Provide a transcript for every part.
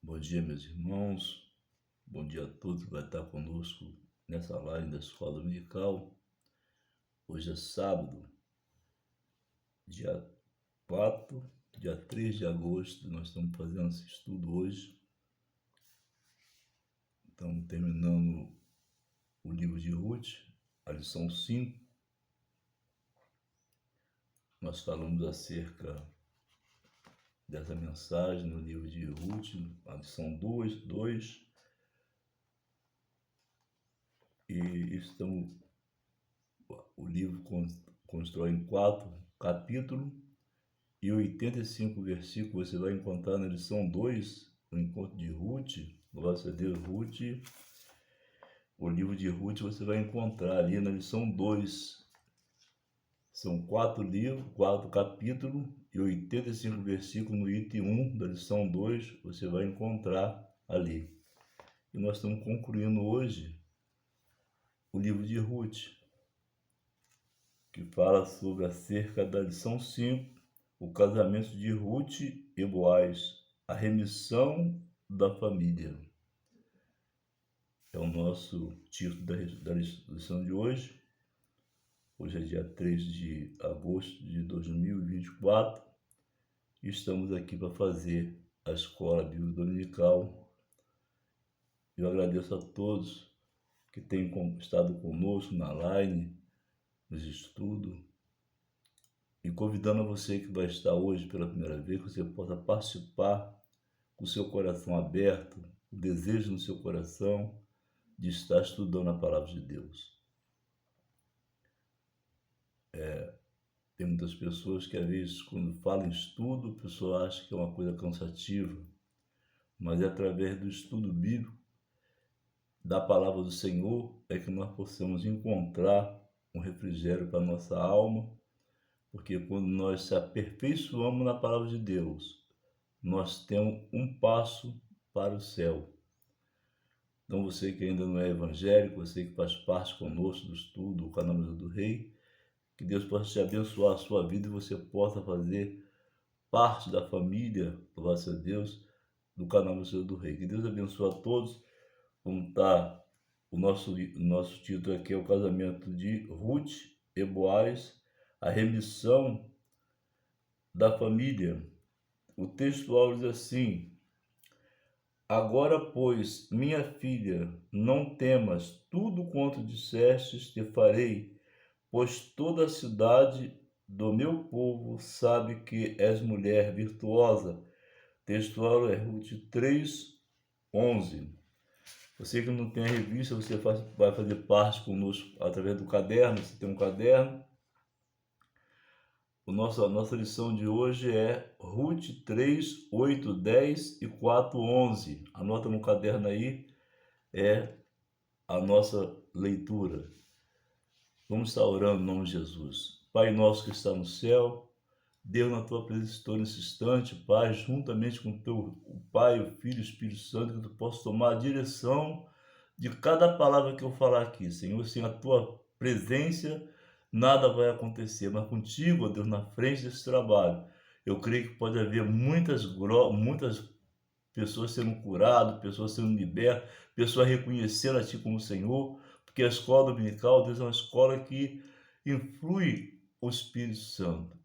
Bom dia, meus irmãos. Bom dia a todos que vai estar conosco nessa live da Escola Dominical. Hoje é sábado, dia 4, dia 3 de agosto. Nós estamos fazendo esse estudo hoje. Estamos terminando o livro de Ruth, a lição 5. Nós falamos acerca dessa mensagem no livro de Ruth, a lição 2. O livro constrói em 4 capítulos e 85 versículos você vai encontrar na lição 2, o encontro de Ruth. Glória a Deus, Ruth. O livro de Ruth você vai encontrar ali na lição 2. São 4 livros, 4 capítulos e 85 versículos no item 1 da lição 2 você vai encontrar ali. E nós estamos concluindo hoje o livro de Ruth, que fala sobre acerca da lição 5, o casamento de Ruth e Boaz, a remissão da família. É o nosso título da lição de hoje. Hoje é dia 3 de agosto de 2024 e estamos aqui para fazer a Escola Bíblica Dominical. Eu agradeço a todos que têm estado conosco na live, nos estudos, e convidando a você que vai estar hoje pela primeira vez, que você possa participar com o seu coração aberto, o desejo no seu coração de estar estudando a palavra de Deus. Tem muitas pessoas que às vezes quando falam em estudo, a pessoa acha que é uma coisa cansativa, mas é através do estudo bíblico, da palavra do Senhor, é que nós possamos encontrar um refrigério para a nossa alma, porque quando nós se aperfeiçoamos na palavra de Deus, nós temos um passo para o céu. Então você que ainda não é evangélico, você que faz parte conosco do estudo, do canal do Rei, que Deus possa te abençoar a sua vida e você possa fazer parte da família, louvado a Deus, do canal Museu do Rei. Que Deus abençoe a todos. Como está o nosso título aqui, é o casamento de Ruth e Boaz, a remissão da família. O textual diz assim: agora, pois, minha filha, não temas, tudo quanto dissestes te farei, pois toda a cidade do meu povo sabe que és mulher virtuosa. Textual é Ruth 3:11. Você que não tem a revista, você vai fazer parte conosco através do caderno. Você tem um caderno. A nossa lição de hoje é Ruth 3, 8, 10 e 4, 11. Anota no caderno aí, é a nossa leitura. Vamos estar orando em nome de Jesus. Pai nosso que está no céu, Deus, na tua presença estou nesse instante, Pai, juntamente com o Pai, o Filho e o Espírito Santo, que tu possa tomar a direção de cada palavra que eu falar aqui, Senhor. Sem a tua presença, nada vai acontecer, mas contigo, ó Deus, na frente desse trabalho, eu creio que pode haver muitas pessoas sendo curadas, pessoas sendo libertas, pessoas reconhecendo a Ti como Senhor, porque a escola dominical, Deus, é uma escola que influi o Espírito Santo.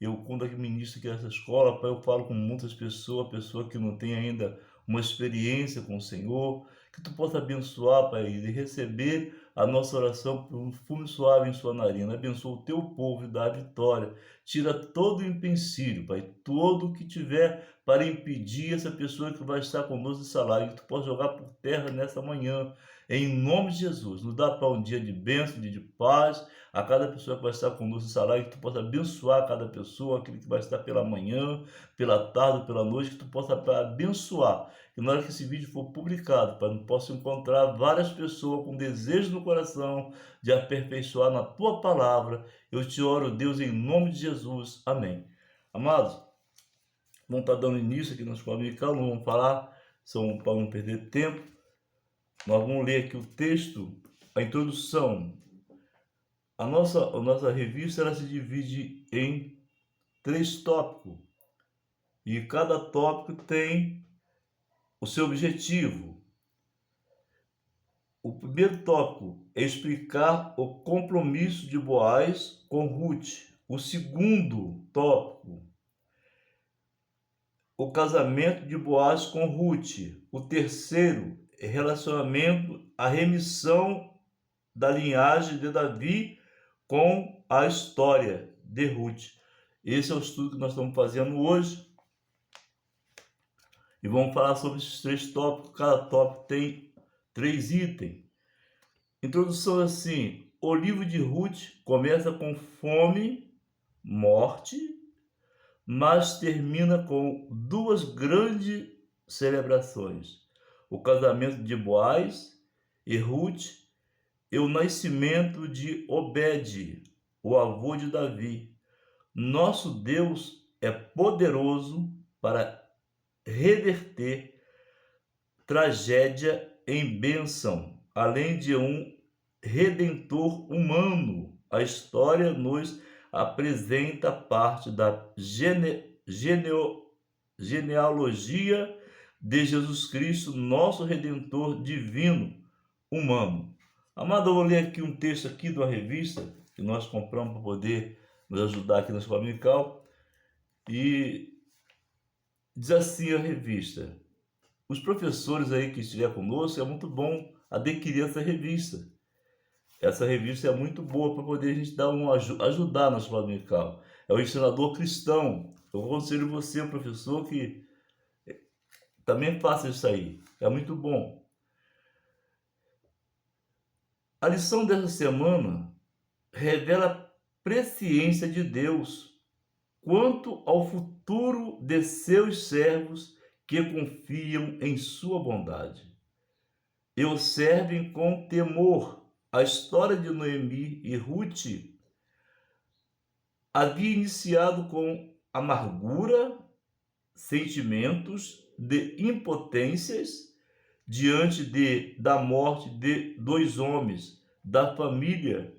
Eu, quando eu ministro aqui nessa escola, Pai, eu falo com muitas pessoas que não têm ainda uma experiência com o Senhor, que Tu possa abençoar, Pai, e receber a nossa oração por um fumo suave em sua narina. Abençoa o Teu povo e dá a vitória. Tira todo o empecilho, Pai, todo o que tiver para impedir essa pessoa que vai estar conosco nessa live, que Tu possa jogar por terra nessa manhã. Em nome de Jesus, nos dá para um dia de bênção, de paz, a cada pessoa que vai estar conosco nessa live, que Tu possa abençoar cada pessoa, aquele que vai estar pela manhã, pela tarde, pela noite, que Tu possa abençoar. E na hora que esse vídeo for publicado, para não possa encontrar várias pessoas com desejo no coração de aperfeiçoar na Tua palavra, eu te oro, Deus, em nome de Jesus. Amém. Amados, vamos estar dando início aqui na escola dominical, não vamos falar, para não perder tempo. Nós vamos ler aqui o texto, a introdução. A nossa revista ela se divide em 3 tópicos. E cada tópico tem o seu objetivo. O primeiro tópico é explicar o compromisso de Boaz com Ruth. O segundo tópico, o casamento de Boaz com Ruth. O terceiro é relacionamento, a remissão da linhagem de Davi com a história de Ruth. Esse é o estudo que nós estamos fazendo hoje. E vamos falar sobre esses 3 tópicos. Cada tópico tem 3 itens. Introdução assim: o livro de Ruth começa com fome, morte, mas termina com 2 grandes celebrações: o casamento de Boaz e Ruth e o nascimento de Obed, o avô de Davi. Nosso Deus é poderoso para reverter tragédia em bênção, além de um redentor humano. A história nos apresenta parte da genealogia de Jesus Cristo, nosso Redentor divino humano. Amado, eu vou ler aqui um texto aqui de uma revista que nós compramos para poder nos ajudar aqui na escola dominical, e diz assim a revista: os professores aí que estiver conosco, é muito bom adquirir essa revista. Essa revista é muito boa para poder a gente dar ajudar na escola dominical. É o Ensinador Cristão. Eu aconselho você, professor, que também faça isso aí. É muito bom. A lição dessa semana revela a presciência de Deus quanto ao futuro de seus servos que confiam em sua bondade e o servem com temor. A história de Noemi e Ruth havia iniciado com amargura, sentimentos de impotências diante da morte de 2 homens da família.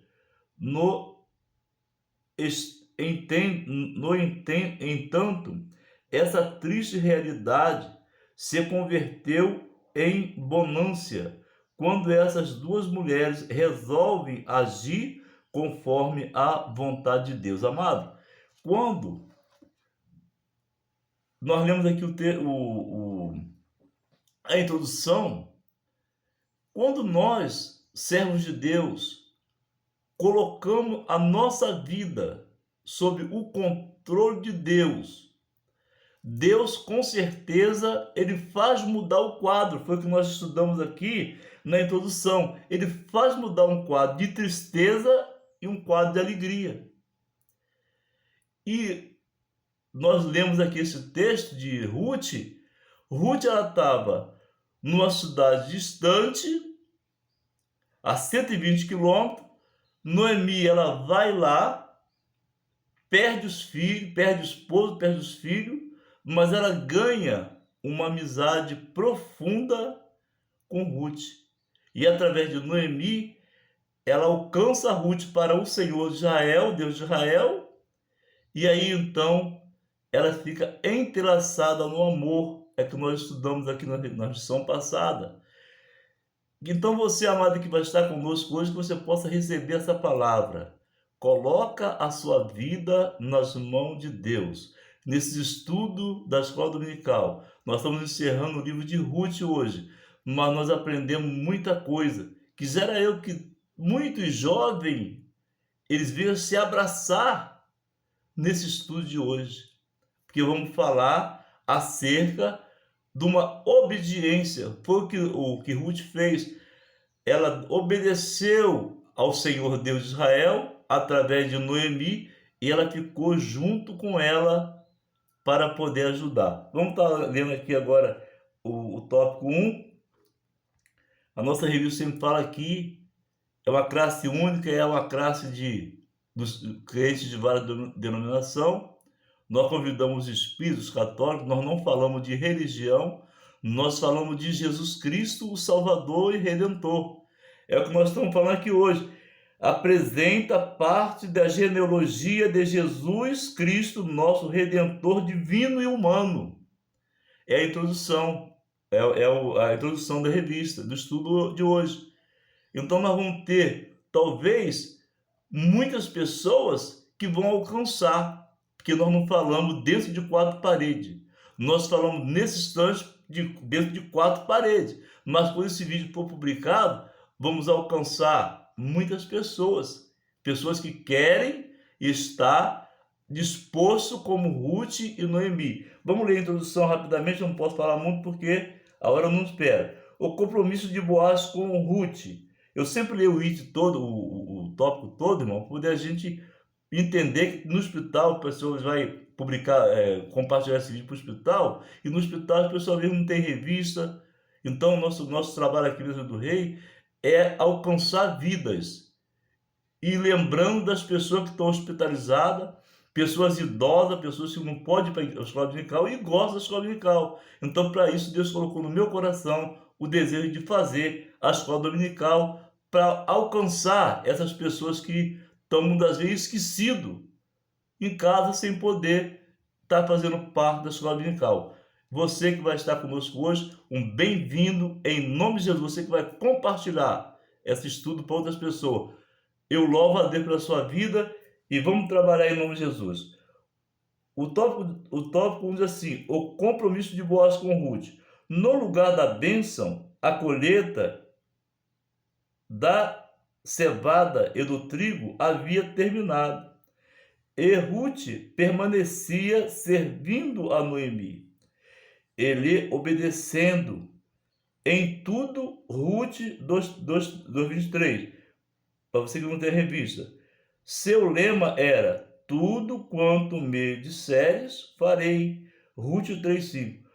Entanto, essa triste realidade se converteu em bonança quando essas 2 mulheres resolvem agir conforme a vontade de Deus. Amado, quando nós lemos aqui a introdução, quando nós, servos de Deus, colocamos a nossa vida sob o controle de Deus, Deus, com certeza, ele faz mudar o quadro. Foi o que nós estudamos aqui na introdução. Ele faz mudar um quadro de tristeza e um quadro de alegria. E nós lemos aqui esse texto de Ruth. Ruth, ela estava numa cidade distante, a 120 quilômetros. Noemi, ela vai lá, perde os filhos, perde o esposo, perde os filhos, mas ela ganha uma amizade profunda com Ruth. E através de Noemi, ela alcança Ruth para o Senhor de Israel, Deus de Israel, e aí então ela fica entrelaçada no amor. É que nós estudamos aqui na lição passada. Então você, amado, que vai estar conosco hoje, que você possa receber essa palavra. Coloca a sua vida nas mãos de Deus. Nesse estudo da escola dominical, nós estamos encerrando o livro de Ruth hoje, mas nós aprendemos muita coisa. Quisera eu que muitos jovens, eles venham se abraçar nesse estudo de hoje, porque vamos falar acerca de uma obediência. Foi o que Ruth fez. Ela obedeceu ao Senhor Deus de Israel através de Noemi, e ela ficou junto com ela para poder ajudar. Vamos estar lendo aqui agora o tópico 1. A nossa revista sempre fala aqui, é uma classe única, é uma classe dos crentes de várias denominações. Nós convidamos os espíritos católicos, nós não falamos de religião, nós falamos de Jesus Cristo, o Salvador e Redentor. É o que nós estamos falando aqui hoje. Apresenta parte da genealogia de Jesus Cristo, nosso Redentor divino e humano. É a introdução. a introdução da revista, do estudo de hoje. Então nós vamos ter, talvez, muitas pessoas que vão alcançar, porque nós não falamos dentro de quatro paredes. Nós falamos nesse instante dentro de quatro paredes. Mas quando esse vídeo for publicado, vamos alcançar muitas pessoas. Pessoas que querem estar disposto como Ruth e Noemi. Vamos ler a introdução rapidamente, não posso falar muito porque a hora não espera. O compromisso de Boaz com Ruth. Eu sempre leio o it todo, o tópico todo, irmão, para poder a gente entender que no hospital pessoas vai publicar, compartilhar esse vídeo para o hospital, e no hospital as pessoas mesmo não tem revista. Então nosso trabalho aqui mesmo do Rei é alcançar vidas. E lembrando das pessoas que estão hospitalizadas, pessoas idosas, pessoas que não podem ir para a escola dominical e gostam da escola dominical. Então, para isso, Deus colocou no meu coração o desejo de fazer a escola dominical para alcançar essas pessoas que estão muitas vezes esquecidas em casa sem poder estar fazendo parte da escola dominical. Você que vai estar conosco hoje, um bem-vindo em nome de Jesus. Você que vai compartilhar esse estudo para outras pessoas. Eu louvo a Deus pela sua vida e vamos trabalhar em nome de Jesus. O tópico diz assim: o compromisso de Boaz com Ruth. No lugar da bênção, a colheita da cevada e do trigo havia terminado. E Ruth permanecia servindo a Noemi, ele obedecendo em tudo. Ruth 2:23, para você que não tem revista. Seu lema era: tudo quanto me disseres, farei. Ruth 3:5.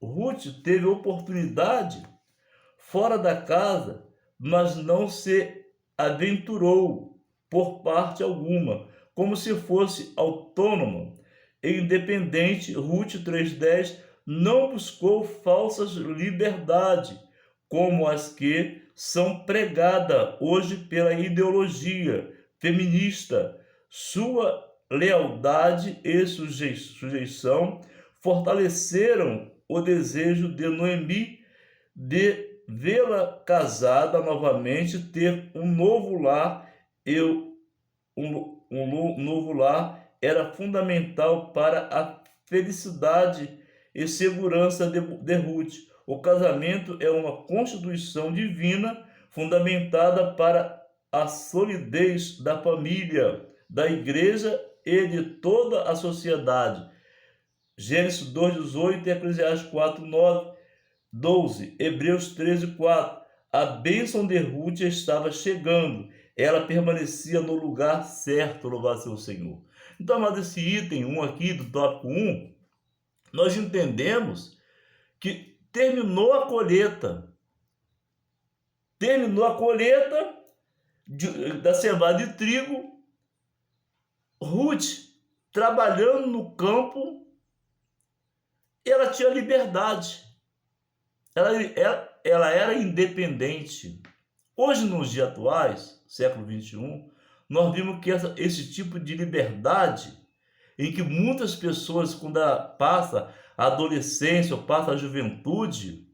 Ruth teve oportunidade fora da casa, mas não se aventurou por parte alguma, como se fosse autônoma e independente. Ruth 3:10 não buscou falsas liberdades, como as que são pregadas hoje pela ideologia feminista. Sua lealdade e sujeição fortaleceram o desejo de Noemi de vê-la casada novamente, ter um novo lar. Um novo lar era fundamental para a felicidade e segurança de Ruth. O casamento é uma constituição divina fundamentada para a solidez da família, da igreja e de toda a sociedade. Gênesis 2:18 e Eclesiastes 4:9-12, Hebreus 13:4. A bênção de Ruth estava chegando. Ela permanecia no lugar certo, louvado seja o Senhor. Então, amado, esse item 1 aqui, do tópico 1, nós entendemos que terminou a colheita. Terminou a colheita da cevada de trigo. Ruth, trabalhando no campo, ela tinha liberdade. Ela era independente. Hoje, nos dias atuais, século 21, nós vimos que esse tipo de liberdade, em que muitas pessoas, quando passa a adolescência ou passa a juventude,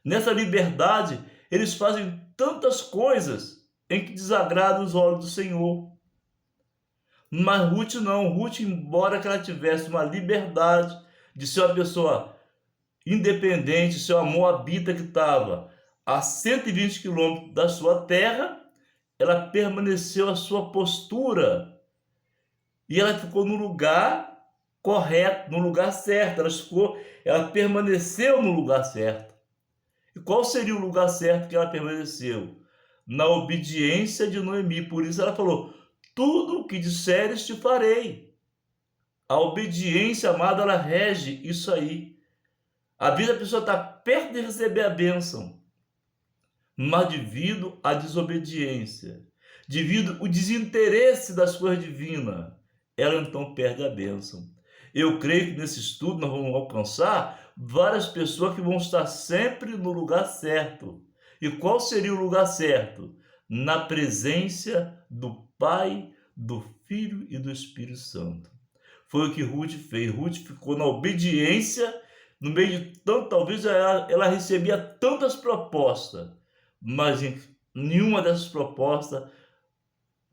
nessa liberdade, eles fazem tantas coisas em que desagradam os olhos do Senhor. Mas Ruth não. Ruth, embora que ela tivesse uma liberdade de ser uma pessoa independente, seu moabita que estava a 120 quilômetros da sua terra, ela permaneceu a sua postura e ela ficou no lugar correto, no lugar certo. Ela permaneceu no lugar certo. E qual seria o lugar certo que ela permaneceu? Na obediência de Noemi. Por isso ela falou: tudo o que disseres te farei. A obediência, amada, ela rege isso aí. Às vezes a pessoa está perto de receber a bênção, mas devido à desobediência, devido ao desinteresse das coisas divinas, ela então perde a bênção. Eu creio que nesse estudo nós vamos alcançar várias pessoas que vão estar sempre no lugar certo. E qual seria o lugar certo? Na presença do Pai, do Filho e do Espírito Santo. Foi o que Ruth fez. Ruth ficou na obediência no meio de tanto, talvez ela recebia tantas propostas, mas nenhuma dessas propostas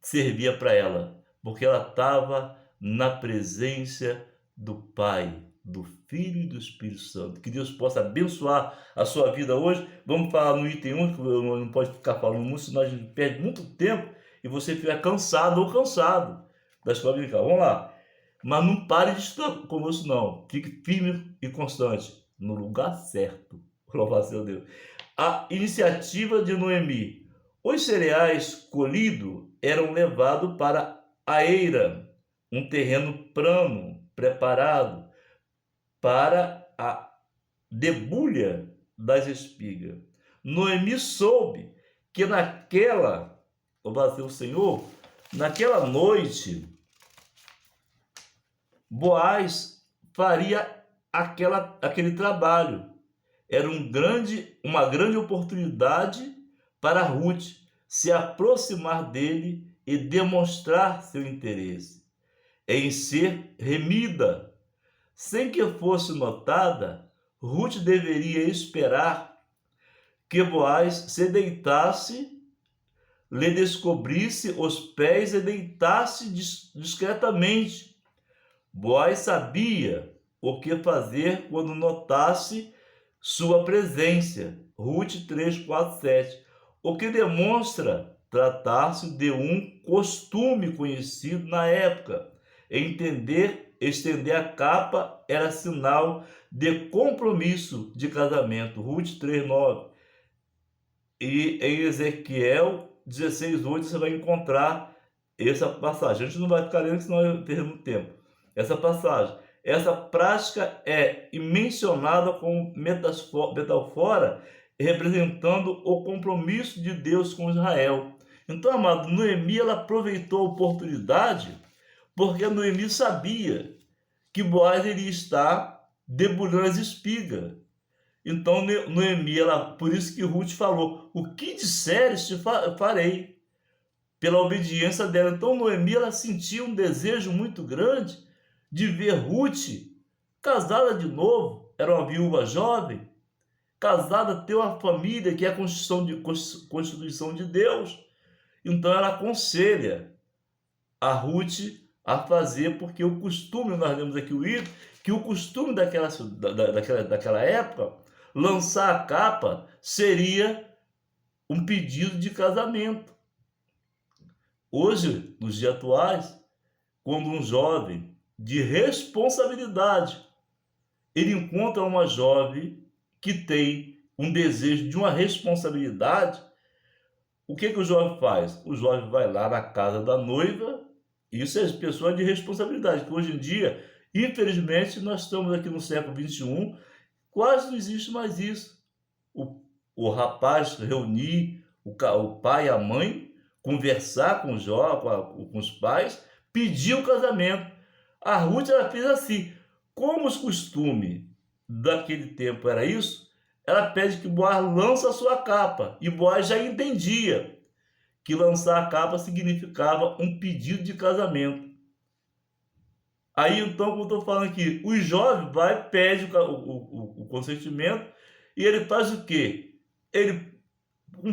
servia para ela, porque ela estava na presença do Pai, do Filho e do Espírito Santo. Que Deus possa abençoar a sua vida hoje. Vamos falar no item 1, que eu não pode ficar falando muito, senão a gente perde muito tempo e você fica cansado ou cansado da escola dominical. Vamos lá. Mas não pare de estudar conosco, não. Fique firme e constante, no lugar certo. Louvado seja Deus. A iniciativa de Noemi. Os cereais colhidos eram levados para a eira, um terreno plano, preparado para a debulha das espigas. Noemi soube que louvado seja o Senhor, naquela noite, Boaz faria aquele trabalho. Era uma grande oportunidade para Ruth se aproximar dele e demonstrar seu interesse em ser remida. Sem que fosse notada, Ruth deveria esperar que Boaz se deitasse, lhe descobrisse os pés e deitasse discretamente. Boaz sabia o que fazer quando notasse sua presença. Ruth 3, 4, 7. O que demonstra tratar-se de um costume conhecido na época. Estender a capa era sinal de compromisso de casamento. Ruth 3, 9. E em Ezequiel 16, 8 você vai encontrar essa passagem. A gente não vai ficar lendo, senão eu perco muito tempo. Essa passagem. Essa prática é mencionada como metáfora, representando o compromisso de Deus com Israel. Então, amado, Noemi ela aproveitou a oportunidade, porque Noemi sabia que Boaz iria estar debulhando as espigas. Então, Noemi, por isso que Ruth falou: o que disseres te farei, pela obediência dela. Então, Noemi ela sentia um desejo muito grande de ver Ruth casada de novo. Era uma viúva jovem, casada, ter uma família, que é a constituição de Deus. Então ela aconselha a Ruth a fazer, porque o costume, nós lemos aqui que o costume daquela época, lançar a capa seria um pedido de casamento. Hoje, nos dias atuais, quando um jovem de responsabilidade, ele encontra uma jovem que tem um desejo de uma responsabilidade, o que o jovem faz? O jovem vai lá na casa da noiva. Isso é pessoa de responsabilidade, que hoje em dia, infelizmente, nós estamos aqui no século XXI, quase não existe mais isso. O rapaz reunir o pai e a mãe, conversar com com os pais, pedir o casamento. A Ruth ela fez assim. Como os costumes daquele tempo era isso, ela pede que Boaz lance a sua capa. E Boaz já entendia que lançar a capa significava um pedido de casamento. Aí então, como eu estou falando aqui, o jovem vai, pede o consentimento, e ele faz o quê? Ele,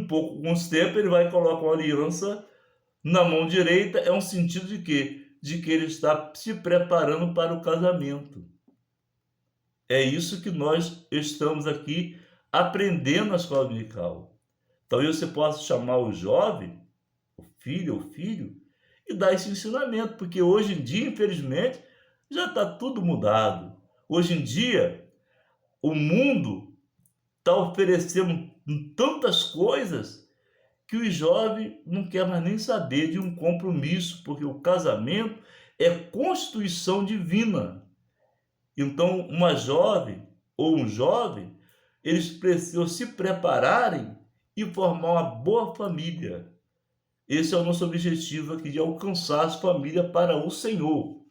com os tempos, ele vai colocar uma aliança na mão direita. É um sentido de quê? De que ele está se preparando para o casamento. É isso que nós estamos aqui aprendendo na escola dominical. Talvez você possa chamar o jovem, o filho, e dar esse ensinamento, porque hoje em dia, infelizmente, já está tudo mudado. Hoje em dia, o mundo está oferecendo tantas coisas que o jovem não quer mais nem saber de um compromisso, porque o casamento é constituição divina. Então, uma jovem ou um jovem, eles precisam se prepararem e formar uma boa família. Esse é o nosso objetivo aqui, de alcançar as famílias para o Senhor.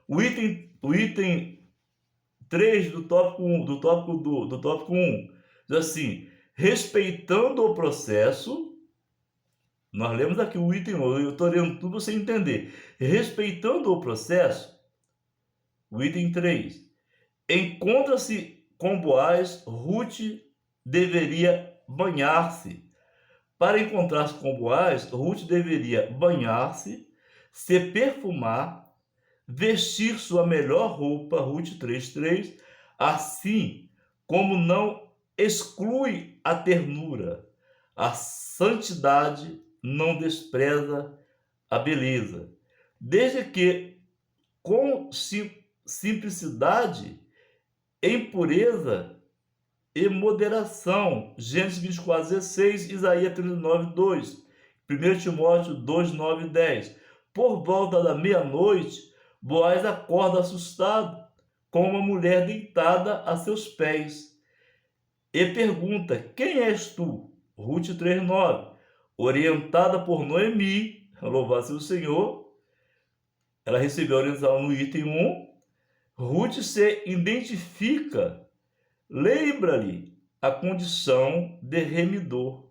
O item 3 do tópico 1 diz assim: respeitando o processo. Nós lemos aqui o item 1, eu estou lendo tudo para você entender. Respeitando o processo. O item 3. encontra-se com Boaz, Ruth deveria banhar-se. Para encontrar-se com Boaz, Ruth deveria banhar-se, se perfumar, vestir sua melhor roupa, Ruth 3:3, assim como não exclui a ternura, a santidade não despreza a beleza, desde que com simplicidade, em pureza e moderação. Gênesis 24:16, Isaías 39:2, 1 Timóteo 2:9 e 10. Por volta da meia-noite, Boaz acorda assustado, com uma mulher deitada a seus pés, e pergunta: quem és tu? Ruth 3:9. Orientada por Noemi, louvado seja o Senhor, ela recebeu a orientação no item 1. Ruth se identifica, lembra-lhe a condição de remidor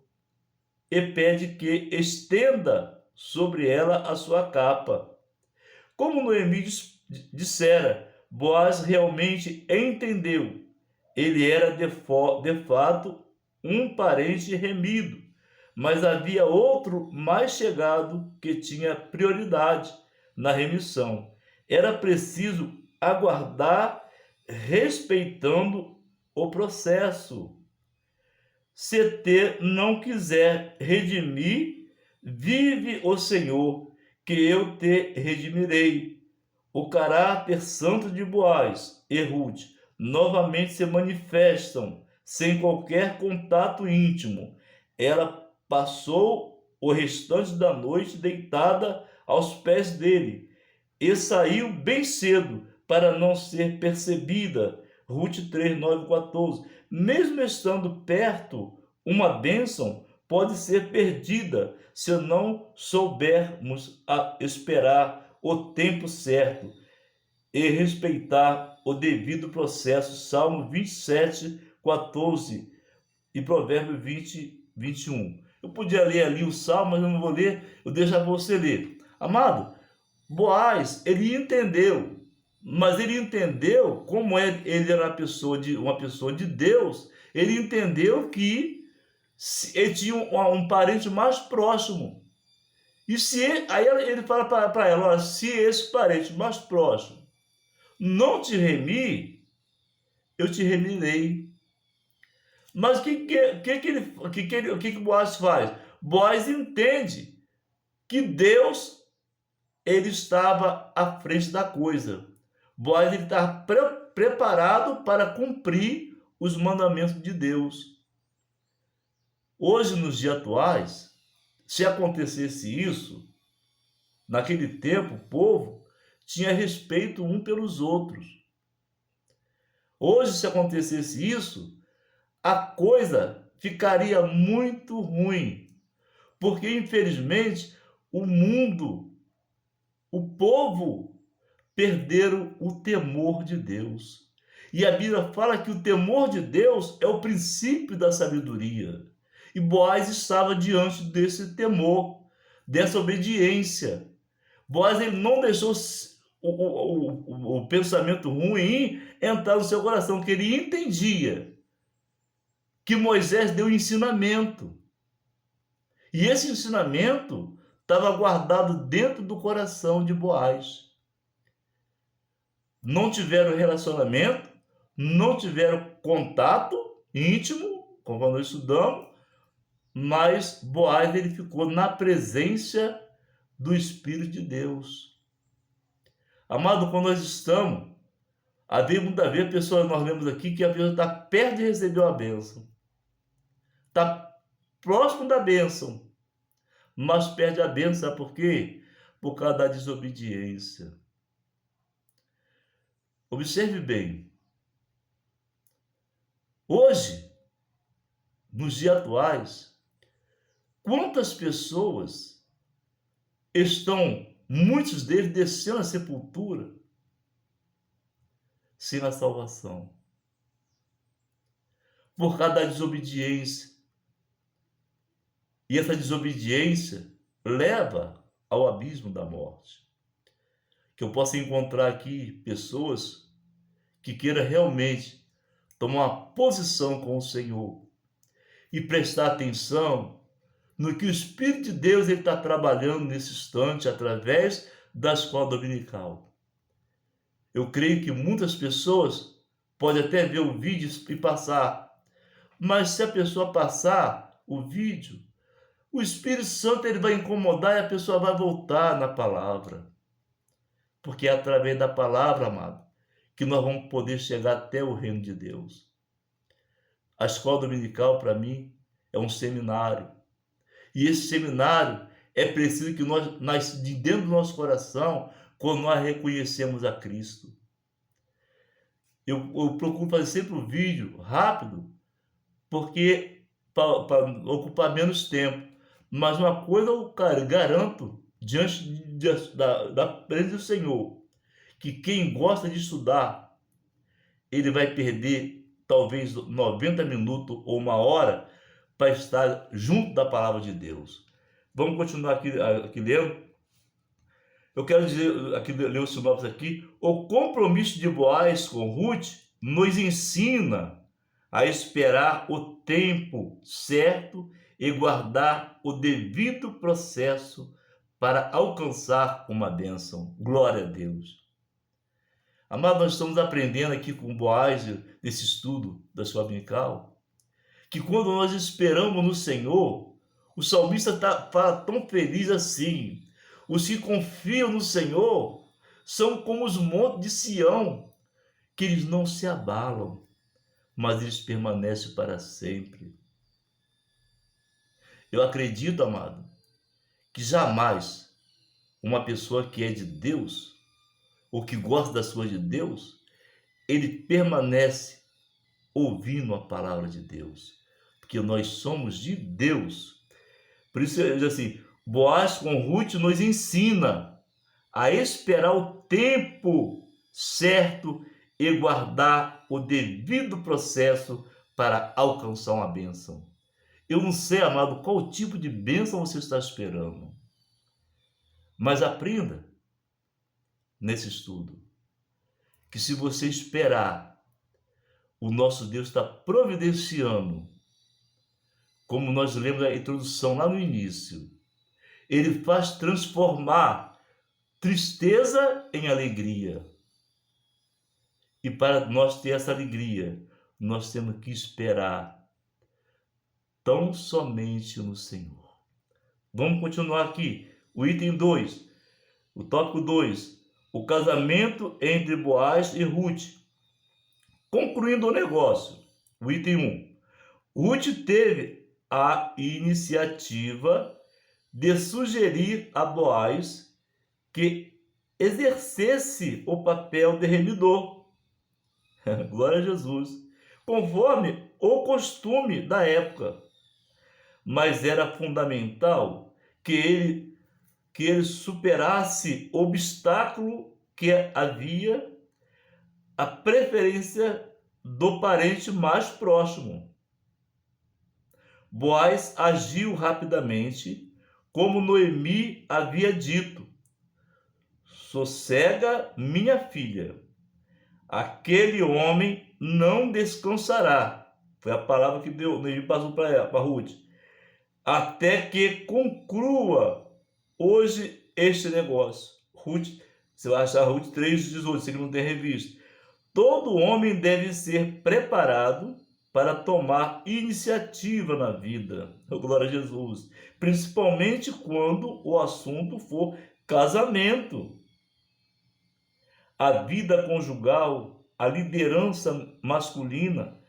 e pede que estenda sobre ela a sua capa. Como Noemi dissera, Boaz realmente entendeu. Ele era de fato um parente remido, mas havia outro mais chegado que tinha prioridade na remissão. Era preciso aguardar, respeitando o processo. Se te não quiser redimir, vive o Senhor, que eu te redimirei. O caráter santo de Boaz e Ruth novamente se manifestam sem qualquer contato íntimo. Ela passou o restante da noite deitada aos pés dele e saiu bem cedo para não ser percebida. Ruth 3, 9, 14. Mesmo estando perto, uma bênção pode ser perdida se não soubermos esperar o tempo certo e respeitar o devido processo. Salmo 27, 14 e Provérbio 20, 21. Eu podia ler ali o Salmo, mas eu não vou ler, eu deixo para você ler. Amado, Boaz, ele entendeu, mas ele entendeu como ele era uma pessoa de Deus. Ele entendeu que ele tinha um parente mais próximo. E se aí ele fala para ela, olha, se esse parente mais próximo não te remir, eu te remirei. Mas o que Boaz faz? Boaz entende que Deus, ele estava à frente da coisa. Boaz estava preparado para cumprir os mandamentos de Deus. Hoje, nos dias atuais, se acontecesse isso, naquele tempo, o povo tinha respeito um pelos outros. Hoje, se acontecesse isso, a coisa ficaria muito ruim, porque, infelizmente, o mundo, o povo, perderam o temor de Deus. E a Bíblia fala que o temor de Deus é o princípio da sabedoria. E Boaz estava diante desse temor, dessa obediência. Boaz, ele não deixou o pensamento ruim entrar no seu coração, que ele entendia que Moisés deu ensinamento. E esse ensinamento estava guardado dentro do coração de Boaz. Não tiveram relacionamento, não tiveram contato íntimo, como nós estudamos, mas Boaz, ele ficou na presença do Espírito de Deus. Amado, quando nós estamos, muitas vezes pessoas, nós lemos aqui que a pessoa está perto de receber uma bênção, está próximo da bênção, mas perde a bênção, sabe por quê? Por causa da desobediência. Observe bem. Hoje, nos dias atuais, quantas pessoas estão, muitos deles, descendo a sepultura sem a salvação? Por causa da desobediência. E essa desobediência leva ao abismo da morte. Que eu possa encontrar aqui pessoas que queira realmente tomar uma posição com o Senhor e prestar atenção no que o Espírito de Deus está trabalhando nesse instante através da escola dominical. Eu creio que muitas pessoas podem até ver o vídeo e passar, mas se a pessoa passar o vídeo, o Espírito Santo ele vai incomodar e a pessoa vai voltar na palavra. Porque é através da palavra, amado, que nós vamos poder chegar até o reino de Deus. A escola dominical, para mim, é um seminário. E esse seminário é preciso que nós de dentro do nosso coração, quando nós reconhecemos a Cristo. Eu procuro fazer sempre um vídeo rápido, porque para ocupar menos tempo. Mas uma coisa eu, cara, garanto, diante da presença do Senhor, que quem gosta de estudar, ele vai perder talvez 90 minutos ou uma hora para estar junto da palavra de Deus. Vamos continuar aqui lendo. Eu quero dizer, aqui ler o sinopse aqui. O compromisso de Boaz com Ruth nos ensina a esperar o tempo certo e guardar o devido processo para alcançar uma bênção. Glória a Deus. Amado, nós estamos aprendendo aqui com Boaz, nesse estudo da escola dominical, que quando nós esperamos no Senhor, o salmista fala tão feliz assim: os que confiam no Senhor são como os montes de Sião, que eles não se abalam, mas eles permanecem para sempre. Eu acredito, amado, que jamais uma pessoa que é de Deus, ou que gosta das coisas de Deus, ele permanece ouvindo a palavra de Deus, porque nós somos de Deus. Por isso, eu digo assim, Boaz com Ruth nos ensina a esperar o tempo certo e guardar o devido processo para alcançar uma bênção. Eu não sei, amado, qual tipo de bênção você está esperando, mas aprenda nesse estudo que se você esperar, o nosso Deus está providenciando, como nós lemos na introdução lá no início, ele faz transformar tristeza em alegria. E para nós ter essa alegria, nós temos que esperar tão somente no Senhor. Vamos continuar aqui. O item 2, o tópico 2, o casamento entre Boaz e Ruth. Concluindo o negócio, o item 1. Ruth teve a iniciativa de sugerir a Boaz que exercesse o papel de remidor. Glória a Jesus. Conforme o costume da época. Mas era fundamental que ele superasse o obstáculo que havia, a preferência do parente mais próximo. Boaz agiu rapidamente, como Noemi havia dito: sossega, minha filha, aquele homem não descansará. Foi a palavra que Noemi passou para Ruth. Até que conclua hoje este negócio. Ruth, você vai achar Ruth 3,18, se ele não tem revista. Todo homem deve ser preparado para tomar iniciativa na vida. Glória a Jesus. Principalmente quando o assunto for casamento. A vida conjugal, a liderança masculina,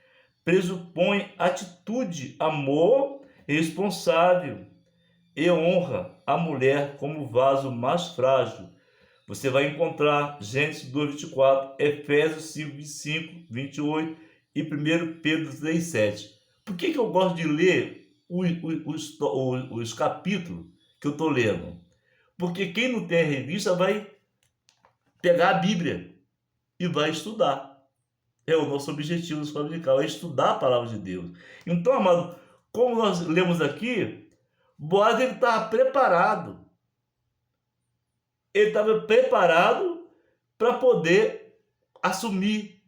pressupõe atitude, amor responsável e honra a mulher como vaso mais frágil. Você vai encontrar Gênesis 2:24, Efésios 5:25, 28 e 1 Pedro 3:7. Por que eu gosto de ler os capítulos que eu estou lendo? Porque quem não tem a revista vai pegar a Bíblia e vai estudar. É o nosso objetivo na escola dominical, é estudar a palavra de Deus. Então, amado, como nós lemos aqui, Boaz estava preparado. Ele estava preparado para poder assumir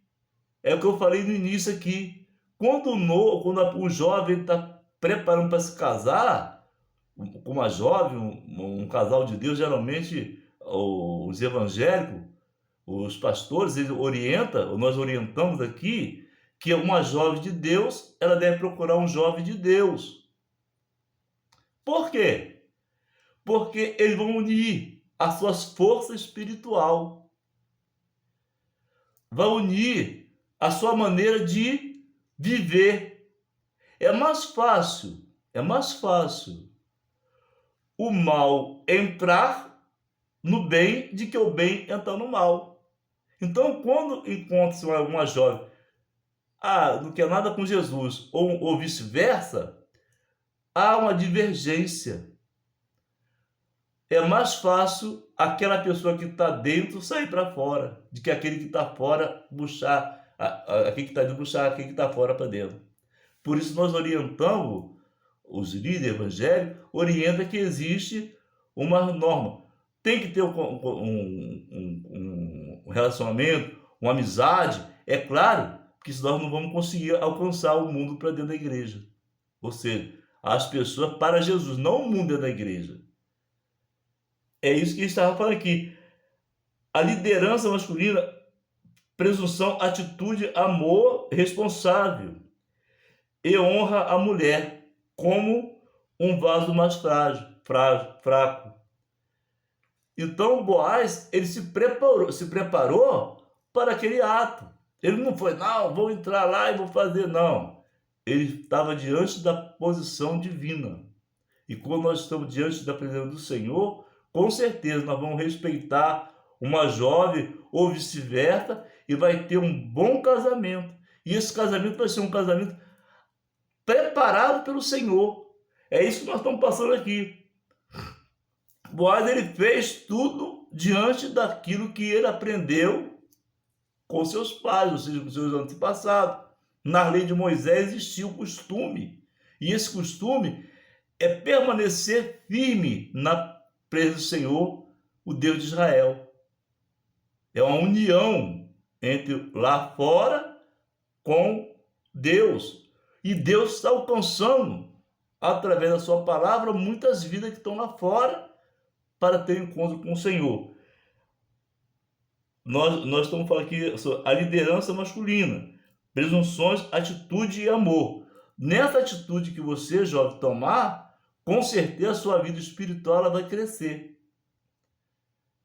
É o que eu falei no início aqui. Quando o jovem está preparando para se casar, com uma jovem, um casal de Deus, geralmente os evangélicos, os pastores, eles orientam, nós orientamos aqui, que uma jovem de Deus, ela deve procurar um jovem de Deus. Por quê? Porque eles vão unir as suas forças espiritual, vão unir a sua maneira de viver. É mais fácil o mal entrar no bem do que o bem entrar no mal. Então, quando encontra-se uma jovem, não quer nada com Jesus, ou vice-versa, há uma divergência. É mais fácil aquela pessoa que está dentro sair para fora, do que aquele que está fora puxar, aquele que está dentro puxar aquele que está fora para dentro. Por isso nós orientamos, os líderes evangélicos, orienta que existe uma norma. Tem que ter um relacionamento, uma amizade, é claro, porque senão nós não vamos conseguir alcançar o mundo para dentro da igreja. Ou seja, as pessoas para Jesus, não o mundo dentro da igreja. É isso que ele estava falando aqui. A liderança masculina, presunção, atitude, amor responsável e honra a mulher como um vaso mais fraco. Então Boaz, ele se preparou para aquele ato. Ele não foi, não, vou entrar lá e vou fazer, não. Ele estava diante da posição divina. E quando nós estamos diante da presença do Senhor, com certeza nós vamos respeitar uma jovem ou vice-versa e vai ter um bom casamento. E esse casamento vai ser um casamento preparado pelo Senhor. É isso que nós estamos passando aqui. Boaz, ele fez tudo diante daquilo que ele aprendeu com seus pais, ou seja, com seus antepassados. Na lei de Moisés existia o costume. E esse costume é permanecer firme na presença do Senhor, o Deus de Israel. É uma união entre lá fora com Deus. E Deus está alcançando, através da sua palavra, muitas vidas que estão lá fora para ter encontro com o Senhor. Nós estamos falando aqui sobre a liderança masculina, presunções, atitude e amor. Nessa atitude que você, jovem, tomar, com certeza a sua vida espiritual ela vai crescer.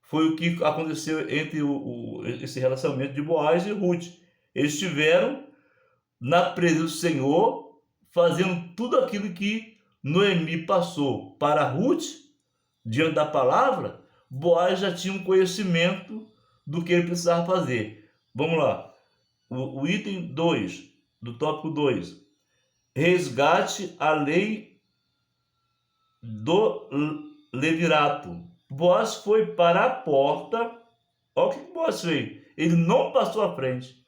Foi o que aconteceu entre esse relacionamento de Boaz e Ruth. Eles estiveram na presença do Senhor, fazendo tudo aquilo que Noemi passou para Ruth, diante da palavra. Boaz já tinha um conhecimento do que ele precisava fazer. Vamos lá. O item 2, do tópico 2. Resgate a lei do levirato. Boaz foi para a porta. Olha o que Boaz fez. Ele não passou à frente.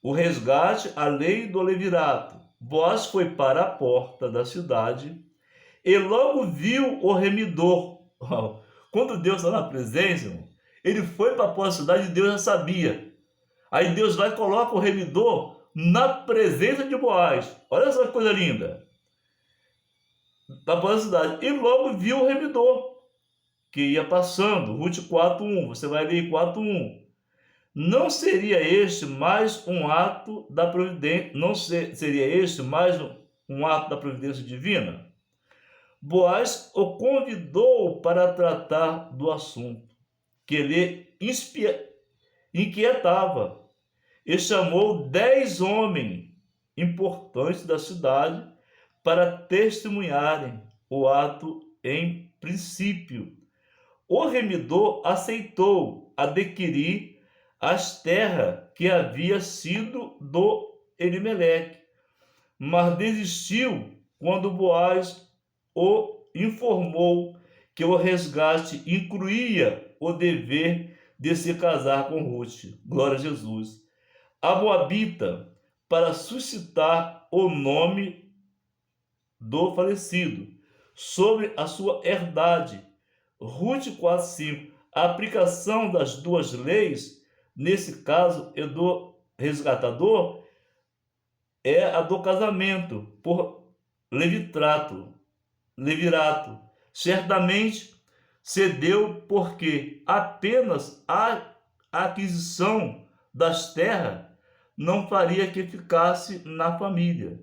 O resgate, a lei do levirato. Boaz foi para a porta da cidade e logo viu o remidor. Quando Deus está na presença, irmão, ele foi para a porta da cidade e Deus já sabia. Aí Deus vai e coloca o remidor na presença de Boaz. Olha só que coisa linda. Da porta da cidade. E logo viu o remidor que ia passando. Ruth 4:1. Você vai ler 4:1. Não seria este mais um ato da providência? Não seria este mais um ato da providência divina? Boaz o convidou para tratar do assunto que lhe inquietava e chamou 10 homens importantes da cidade para testemunharem o ato em princípio. O remidor aceitou adquirir as terras que havia sido do Elimeleque, mas desistiu quando Boaz o informou que o resgate incluía o dever de se casar com Ruth. Glória a Jesus. A Moabita, para suscitar o nome do falecido sobre a sua herdade. Ruth 4:5. A aplicação das duas leis, nesse caso, é do resgatador é a do casamento, por levirato. Certamente cedeu porque apenas a aquisição das terras não faria que ficasse na família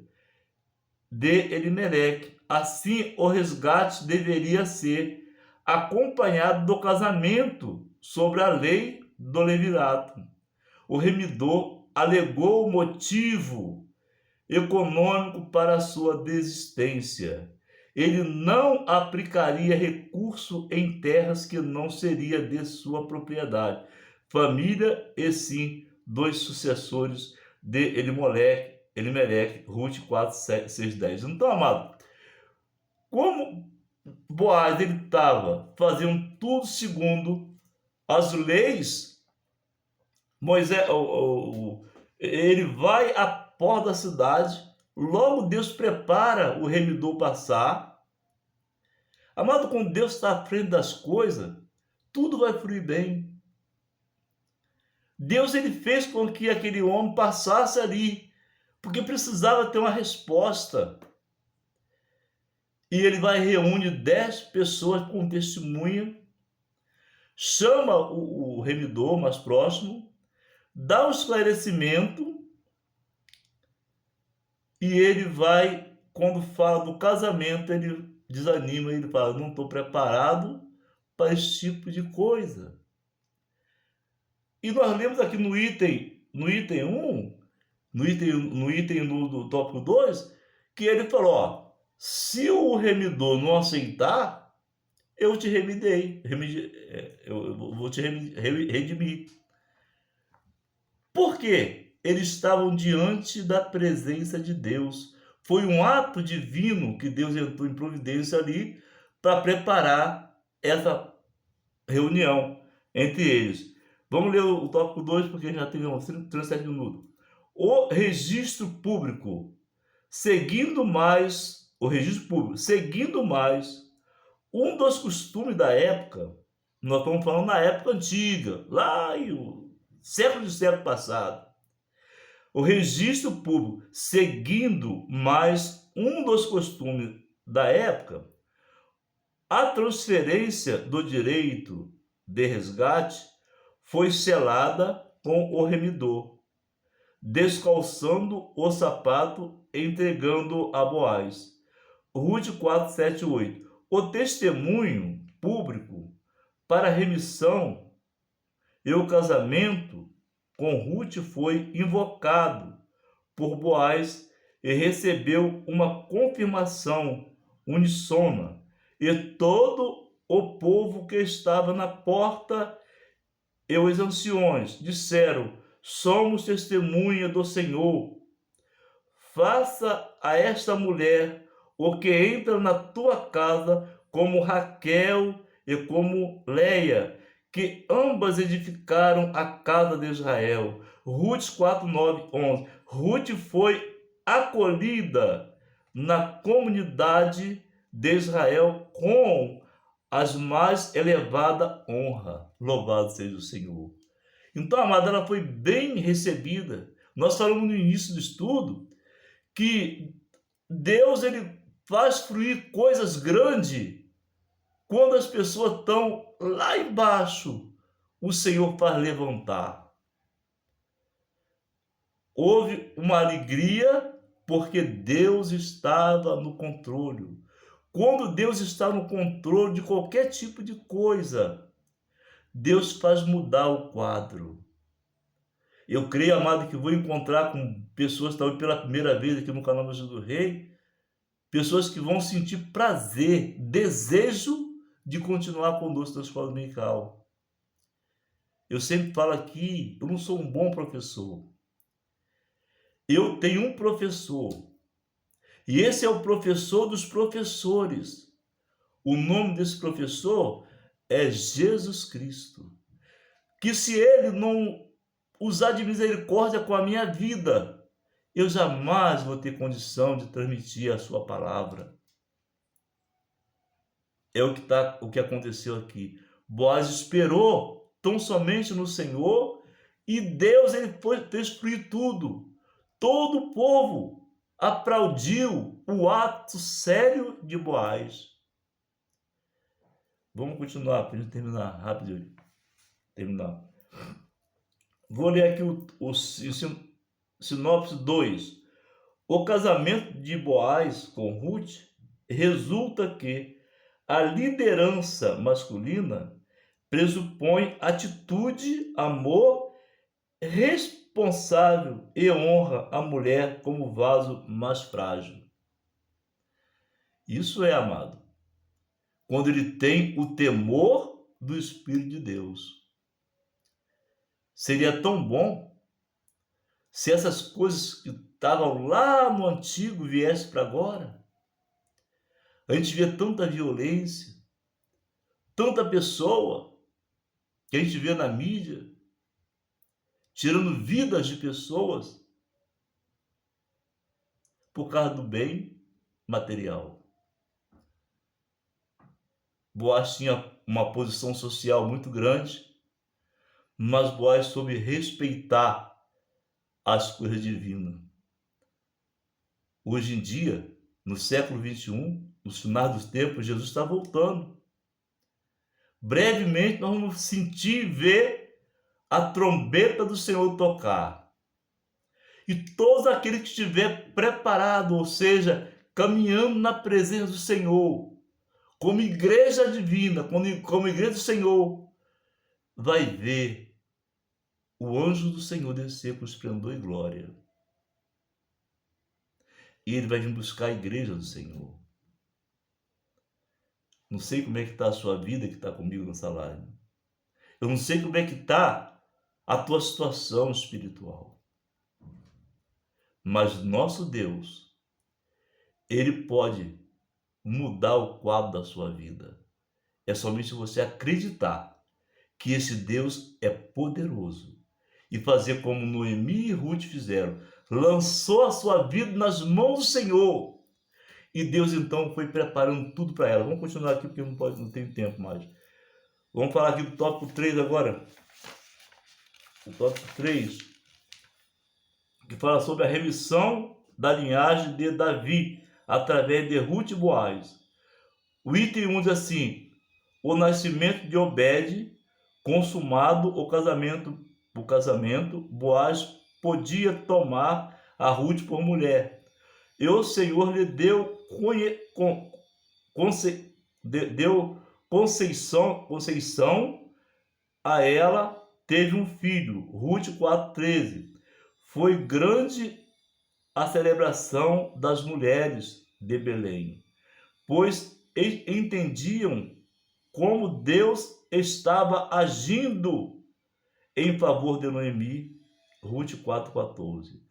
de Elimeleque. Assim, o resgate deveria ser acompanhado do casamento sobre a lei do levirato. O remidor alegou o motivo econômico para a sua desistência. Ele não aplicaria recurso em terras que não seria de sua propriedade, família, e sim dos sucessores de Elimeleque, Ruth 4, 6, 10. Então, amado, como Boaz ele estava fazendo tudo segundo as leis, Moisés, ele vai à porta da cidade, logo Deus prepara o remidor passar. Amado, quando Deus está à frente das coisas, tudo vai fluir bem. Deus ele fez com que aquele homem passasse ali, porque precisava ter uma resposta. E ele vai reúne 10 pessoas com testemunha, chama o remidor mais próximo, dá um esclarecimento, e ele vai, quando fala do casamento, ele desanima, ele fala, não estou preparado para esse tipo de coisa. E nós lemos aqui no item 1, no item do tópico 2, que ele falou, ó, se o remidor não aceitar, eu te eu vou te redimir. Por quê? Eles estavam diante da presença de Deus. Foi um ato divino que Deus entrou em providência ali para preparar essa reunião entre eles. Vamos ler o tópico 2, porque já tem uns 37 minutos. O registro público, seguindo mais, um dos costumes da época, nós estamos falando na época antiga, lá em século passado. O registro público, seguindo mais um dos costumes da época, a transferência do direito de resgate foi selada com o remidor, descalçando o sapato, entregando a Boaz. Ruth 4, 7, 8. O testemunho público para remissão e o casamento com Ruth foi invocado por Boaz e recebeu uma confirmação uníssona. E todo o povo que estava na porta e os anciões disseram, somos testemunha do Senhor. Faça a esta mulher o que entra na tua casa, como Raquel e como Leia, que ambas edificaram a casa de Israel. Ruth 4, 9, 11. Ruth foi acolhida na comunidade de Israel com as mais elevada honra. Louvado seja o Senhor. Então, amada, ela foi bem recebida. Nós falamos no início do estudo que Deus ele faz fluir coisas grandes quando as pessoas estão lá embaixo. O Senhor faz levantar. Houve uma alegria porque Deus estava no controle. Quando Deus está no controle de qualquer tipo de coisa, Deus faz mudar o quadro. Eu creio, amado, que vou encontrar com pessoas talvez pela primeira vez aqui no canal Anjo do Rei, pessoas que vão sentir prazer, desejo de continuar conosco na escola dominical. Eu sempre falo aqui, eu não sou um bom professor. Eu tenho um professor. E esse é o professor dos professores. O nome desse professor é Jesus Cristo. Que se ele não usar de misericórdia com a minha vida, eu jamais vou ter condição de transmitir a sua palavra. É o que aconteceu aqui. Boaz esperou tão somente no Senhor E Deus ele fez destruir tudo. Todo o povo aplaudiu o ato sério de Boaz. Vamos continuar para a gente terminar rápido. Terminar. Vou ler aqui o sinopse 2. O casamento de Boaz com Ruth resulta que a liderança masculina pressupõe atitude, amor, responsável e honra a mulher como vaso mais frágil. Isso é, amado, quando ele tem o temor do Espírito de Deus. Seria tão bom se essas coisas que estavam lá no antigo viessem para agora. A gente vê tanta violência, tanta pessoa que a gente vê na mídia, tirando vidas de pessoas por causa do bem material. Boaz tinha uma posição social muito grande, mas Boaz soube respeitar as coisas divinas. Hoje em dia, no século XXI, nos finais dos tempos, Jesus está voltando. Brevemente nós vamos sentir e ver a trombeta do Senhor tocar. E todos aqueles que estiver preparado, ou seja, caminhando na presença do Senhor, como igreja divina, como igreja do Senhor, vai ver o anjo do Senhor descer com esplendor e glória. E ele vai vir buscar a igreja do Senhor. Não sei como é que está a sua vida que está comigo nessa live. Eu não sei como é que está a tua situação espiritual. Mas nosso Deus, ele pode mudar o quadro da sua vida. É somente você acreditar que esse Deus é poderoso e fazer como Noemi e Ruth fizeram. Lançou a sua vida nas mãos do Senhor. E Deus então foi preparando tudo para ela. Vamos continuar aqui porque não tem tempo mais. Vamos falar aqui do tópico 3 agora. O tópico 3, que fala sobre a remissão da linhagem de Davi através de Ruth e Boaz. O item 1 diz assim: o nascimento de Obed, consumado o casamento, Boaz podia tomar a Ruth por mulher. E o Senhor lhe deu conceição a ela, teve um filho. Ruth 4,13. Foi grande a celebração das mulheres de Belém, pois entendiam como Deus estava agindo em favor de Noemi. Ruth 4,14.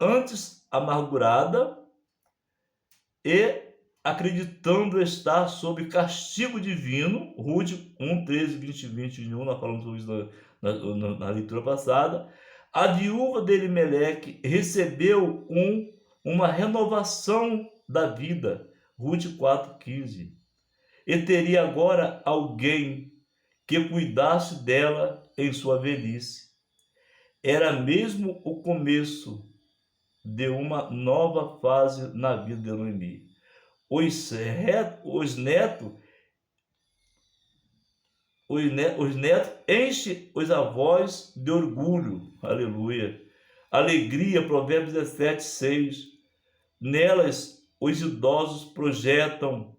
Antes amargurada e acreditando estar sob castigo divino, Ruth 1, 13, 20, 21, nós falamos sobre isso na leitura passada, a viúva de Elimeleque recebeu uma renovação da vida, Ruth 4, 15, e teria agora alguém que cuidasse dela em sua velhice. Era mesmo o começo de uma nova fase na vida de Noemi. Os netos enchem os avós de orgulho. Aleluia. Alegria, Provérbios 17, 6. Nelas, os idosos projetam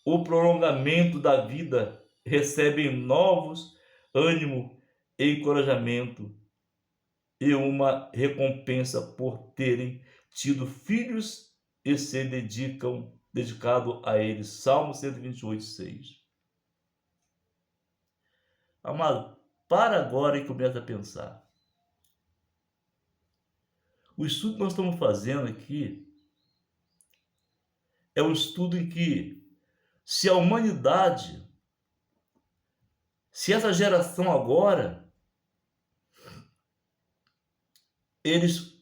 o prolongamento da vida, recebem novos ânimo e encorajamento e uma recompensa por terem tido filhos e se dedicado a eles. Salmo 128, 6. Amado, para agora e começa a pensar. O estudo que nós estamos fazendo aqui é um estudo em que, se a humanidade, se essa geração agora, eles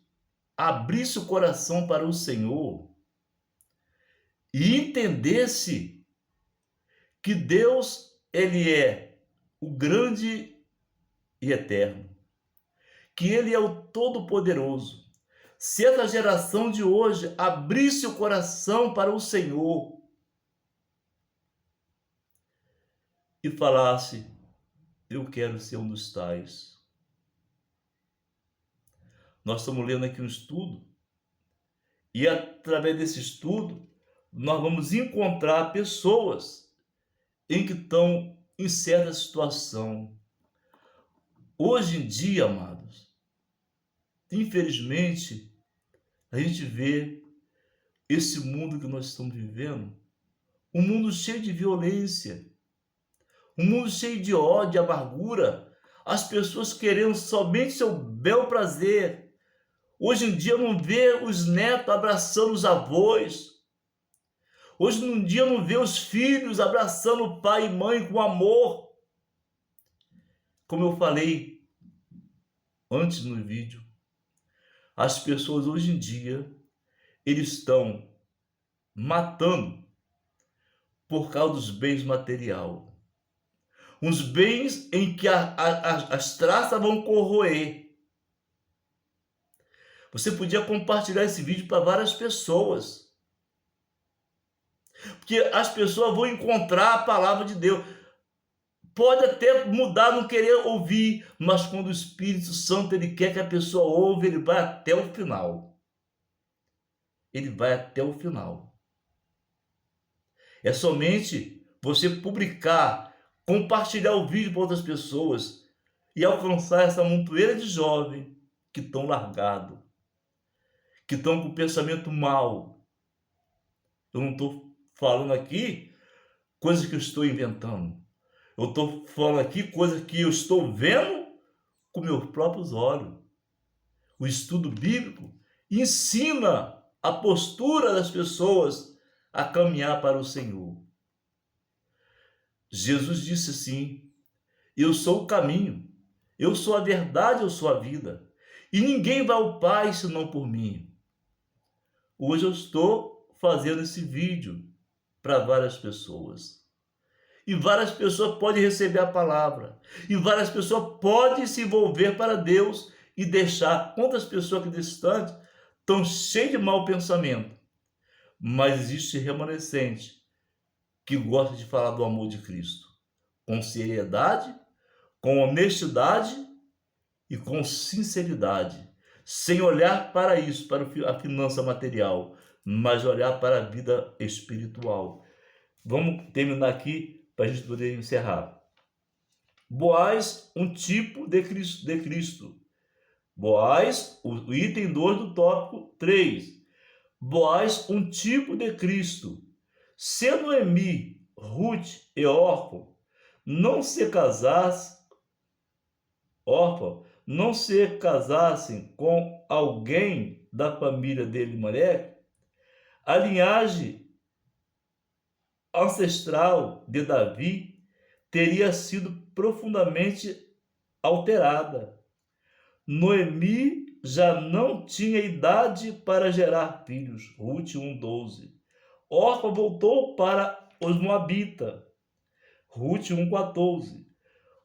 abrissem o coração para o Senhor e entendesse que Deus, ele é o grande e eterno. que Ele é o Todo-Poderoso. Se essa geração de hoje abrisse o coração para o Senhor e falasse: eu quero ser um dos tais. Nós estamos lendo aqui um estudo, e através desse estudo, nós vamos encontrar pessoas em que estão em certa situação. Hoje em dia, amados, infelizmente, a gente vê esse mundo que nós estamos vivendo, um mundo cheio de violência, um mundo cheio de ódio, amargura, as pessoas querendo somente seu bel prazer. Hoje em dia não vê os netos abraçando os avós. Hoje em dia não vê os filhos abraçando pai e mãe com amor. Como eu falei antes no vídeo, as pessoas hoje em dia, eles estão matando por causa dos bens materiais. Uns bens em que as traças vão corroer. Você podia compartilhar esse vídeo para várias pessoas. Porque as pessoas vão encontrar a palavra de Deus. Pode até mudar, não querer ouvir, mas quando o Espírito Santo ele quer que a pessoa ouve, ele vai até o final. Ele vai até o final. É somente você publicar, compartilhar o vídeo para outras pessoas e alcançar essa montoeira de jovens que estão largados, que estão com pensamento mau. Eu não estou falando aqui coisas que eu estou inventando. Eu estou falando aqui coisas que eu estou vendo com meus próprios olhos. O estudo bíblico ensina a postura das pessoas a caminhar para o Senhor. Jesus disse assim: eu sou o caminho, eu sou a verdade, eu sou a vida, e ninguém vai ao Pai senão por mim. Hoje eu estou fazendo esse vídeo para várias pessoas. E várias pessoas podem receber a palavra. E várias pessoas podem se envolver para Deus e deixar. Quantas pessoas aqui distantes estão cheias de mau pensamento. Mas existe remanescente que gosta de falar do amor de Cristo. Com seriedade, com honestidade e com sinceridade. Sem olhar para isso, para a finança material, mas olhar para a vida espiritual. Vamos terminar aqui para a gente poder encerrar. Boaz, um tipo de Cristo. Boaz, o item 2 do tópico 3. Boaz, um tipo de Cristo. Se Noemi, Ruth e Orfa não se casassem com alguém da família de Elimelec, a linhagem ancestral de Davi teria sido profundamente alterada. Noemi já não tinha idade para gerar filhos. Ruth 1:12. Orfa voltou para os Moabitas. Ruth 1:14.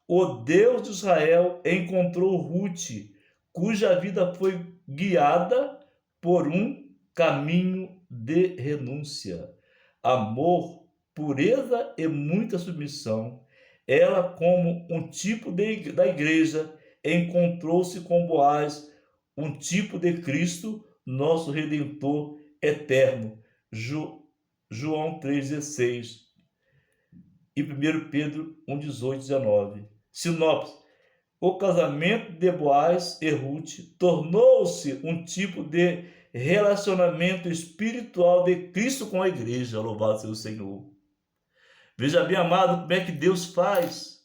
O Deus de Israel encontrou Ruth, cuja vida foi guiada por um caminho de renúncia, amor, pureza e muita submissão. Ela, como um tipo da igreja, encontrou-se com Boaz, um tipo de Cristo, nosso Redentor eterno. João 3,16 e 1 Pedro 1,18, 19. Sinopse: o casamento de Boaz e Ruth tornou-se um tipo de relacionamento espiritual de Cristo com a igreja. Louvado seja o Senhor. Veja bem, amado, como é que Deus faz.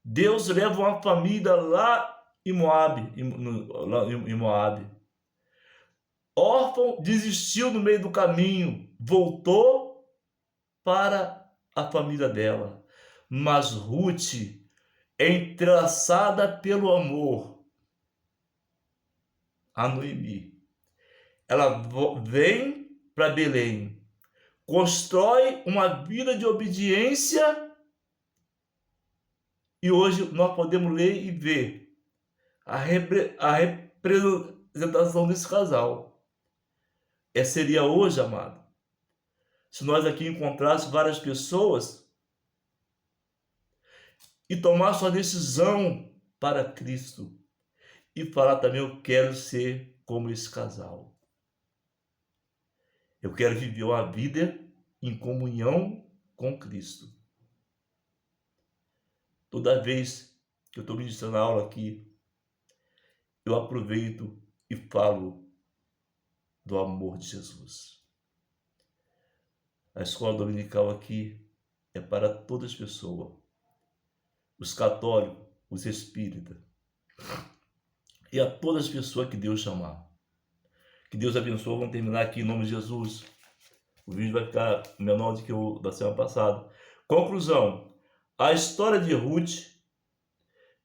Deus leva uma família lá em Moabe. Órfão desistiu no meio do caminho, voltou para a família dela. Mas Ruth, entrelaçada pelo amor a Noemi, ela vem para Belém, constrói uma vida de obediência, e hoje nós podemos ler e ver a representação desse casal. Seria hoje, amado, se nós aqui encontrássemos várias pessoas e tomássemos uma decisão para Cristo e falar também: eu quero ser como esse casal. Eu quero viver uma vida em comunhão com Cristo. Toda vez que eu estou ministrando a aula aqui, eu aproveito e falo do amor de Jesus. A escola dominical aqui é para todas as pessoas. Os católicos, os espíritas. E a todas as pessoas que Deus chamar. Que Deus abençoe. Vamos terminar aqui em nome de Jesus. O vídeo vai ficar menor do que o da semana passada. Conclusão. A história de Ruth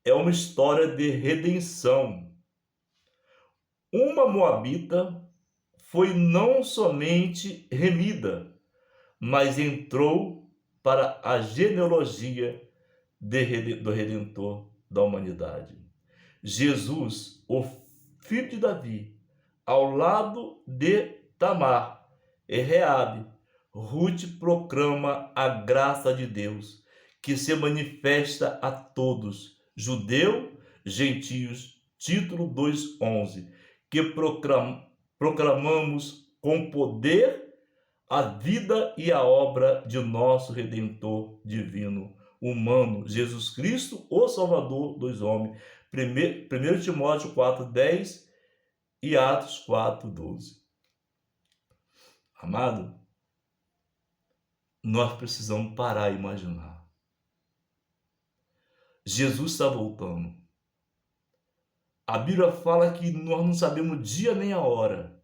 é uma história de redenção. Uma moabita foi não somente remida, mas entrou para a genealogia do Redentor da humanidade. Jesus, o filho de Davi, ao lado de Tamar e Reabe, Ruth proclama a graça de Deus, que se manifesta a todos, judeu, gentios, título 2:11, que proclamamos com poder a vida e a obra de nosso Redentor divino, humano, Jesus Cristo, o Salvador dos homens. 1 Timóteo 4:10 e Atos 4:12. Amado, nós precisamos parar e imaginar. Jesus está voltando. A Bíblia fala que nós não sabemos o dia nem a hora,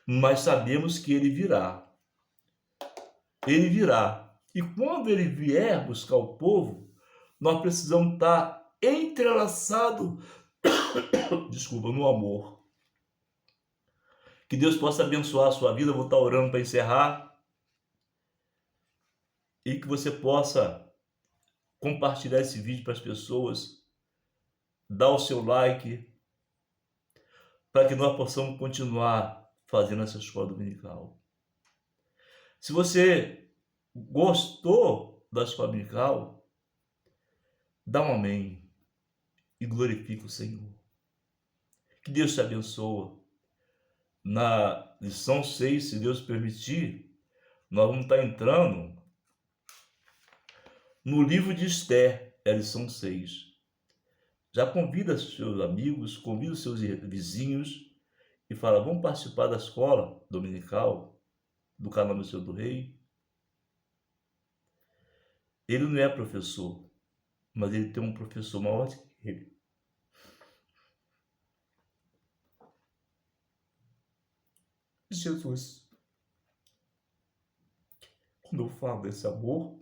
mas sabemos que ele virá. Ele virá. E quando ele vier buscar o povo, nós precisamos estar entrelaçados, no amor. Que Deus possa abençoar a sua vida. Eu vou estar orando para encerrar. E que você possa compartilhar esse vídeo para as pessoas, dar o seu like, para que nós possamos continuar fazendo essa escola dominical. Se você gostou da escola dominical, dá um amém e glorifica o Senhor. Que Deus te abençoe. Na lição 6, se Deus permitir, nós vamos estar entrando no livro de Esther, é a lição 6. Já convida seus amigos, convida seus vizinhos e fala: vamos participar da escola dominical do canal do Senhor do Rei. Ele não é professor, mas ele tem um professor maior que ele. Jesus. Quando eu falo desse amor,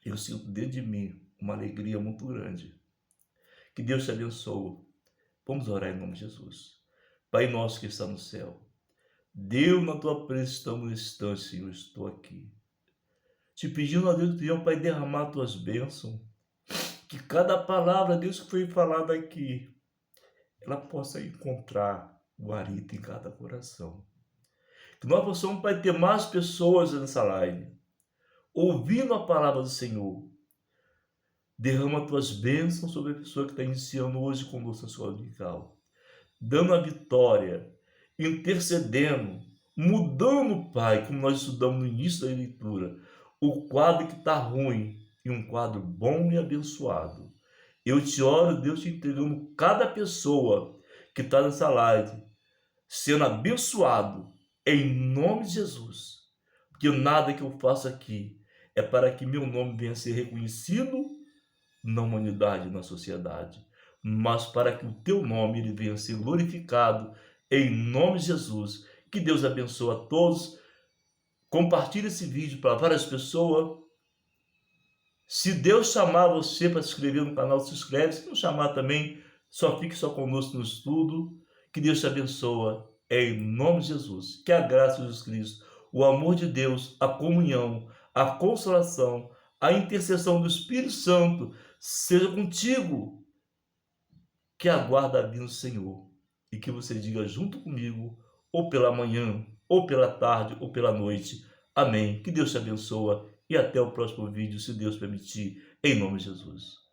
eu sinto dentro de mim uma alegria muito grande. Que Deus te abençoe. Vamos orar em nome de Jesus. Pai nosso que está no céu, Deus, na tua presença estamos distantes, Senhor, estou aqui. Te pedindo a Deus, Pai, derramar tuas bênçãos. Que cada palavra, Deus, que foi falada aqui, ela possa encontrar guarita em cada coração. Que nós possamos, Pai, ter mais pessoas nessa live, ouvindo a palavra do Senhor. Derrama tuas bênçãos sobre a pessoa que está iniciando hoje conosco a escola dominical, dando a vitória, intercedendo, mudando, Pai, como nós estudamos no início da leitura, o quadro que está ruim e um quadro bom e abençoado. Eu te oro, Deus, te entregando cada pessoa que está nessa live, sendo abençoado, em nome de Jesus. Porque nada que eu faço aqui é para que meu nome venha a ser reconhecido na humanidade, na sociedade, mas para que o teu nome ele venha a ser glorificado, em nome de Jesus. Que Deus abençoe a todos. Compartilhe esse vídeo para várias pessoas. Se Deus chamar você para se inscrever no canal, se inscreve. Se não chamar também, só fique só conosco no estudo. Que Deus te abençoe, em nome de Jesus. Que a graça de Jesus Cristo, o amor de Deus, a comunhão, a consolação, a intercessão do Espírito Santo seja contigo que aguarda a vinda do Senhor, e que você diga junto comigo, ou pela manhã, ou pela tarde, ou pela noite. Amém. Que Deus te abençoe e até o próximo vídeo, se Deus permitir, em nome de Jesus.